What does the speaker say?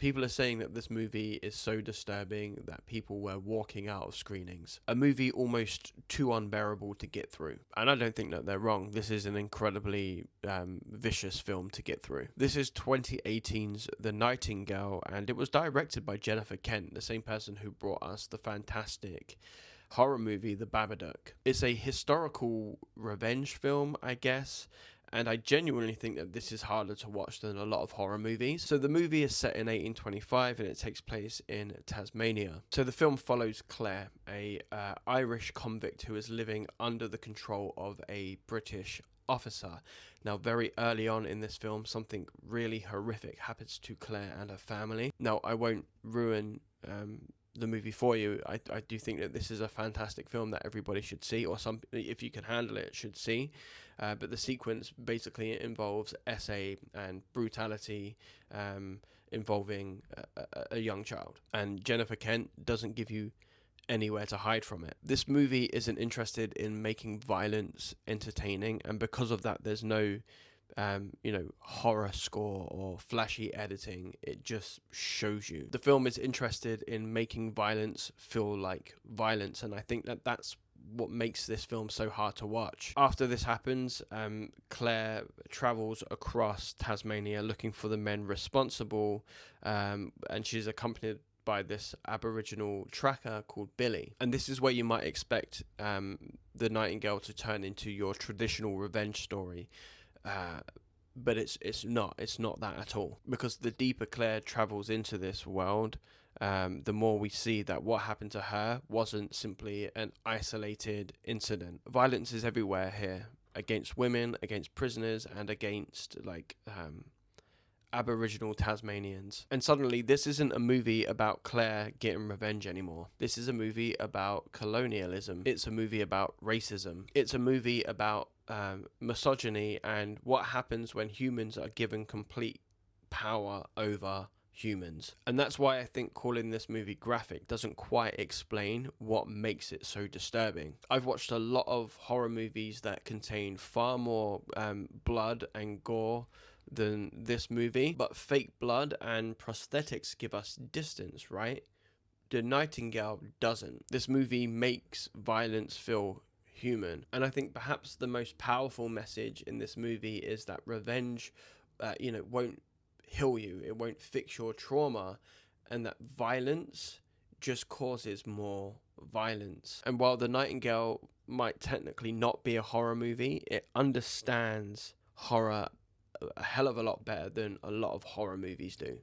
People are saying that this movie is so disturbing that people were walking out of screenings. A movie almost too unbearable to get through. And I don't think that they're wrong. This is an incredibly vicious film to get through. This is 2018's The Nightingale, and it was directed by Jennifer Kent, the same person who brought us the fantastic horror movie The Babadook. It's a historical revenge film, I guess, and I genuinely think that this is harder to watch than a lot of horror movies. So the movie is set in 1825 and it takes place in Tasmania. So the film follows Claire, a Irish convict who is living under the control of a British officer. Now, very early on in this film, something really horrific happens to Claire and her family. Now, I won't ruin the movie for you. I do think that this is a fantastic film that everybody should see, or some, if you can handle it, should see. But the sequence basically involves essay and brutality involving a young child. And Jennifer Kent doesn't give you anywhere to hide from it. This movie isn't interested in making violence entertaining, and because of that, there's no horror score or flashy editing. It just shows you. The film is interested in making violence feel like violence, and I think that that's what makes this film so hard to watch. After this happens, Claire travels across Tasmania looking for the men responsible, and she's accompanied by this Aboriginal tracker called Billy. And this is where you might expect The Nightingale to turn into your traditional revenge story. But it's not that at all, because the deeper Claire travels into this world, the more we see that what happened to her wasn't simply an isolated incident. Violence is everywhere here, against women, against prisoners, and against Aboriginal Tasmanians. And suddenly this isn't a movie about Claire getting revenge anymore. This is a movie about colonialism. It's a movie about racism. It's a movie about misogyny and what happens when humans are given complete power over humans. And that's why I think calling this movie graphic doesn't quite explain what makes it so disturbing. I've watched a lot of horror movies that contain far more blood and gore than this movie, but fake blood and prosthetics give us distance, right? The Nightingale doesn't. This movie makes violence feel human, and I think perhaps the most powerful message in this movie is that revenge won't heal you, it won't fix your trauma, and that violence just causes more violence. And while The Nightingale might technically not be a horror movie, it understands horror a hell of a lot better than a lot of horror movies do.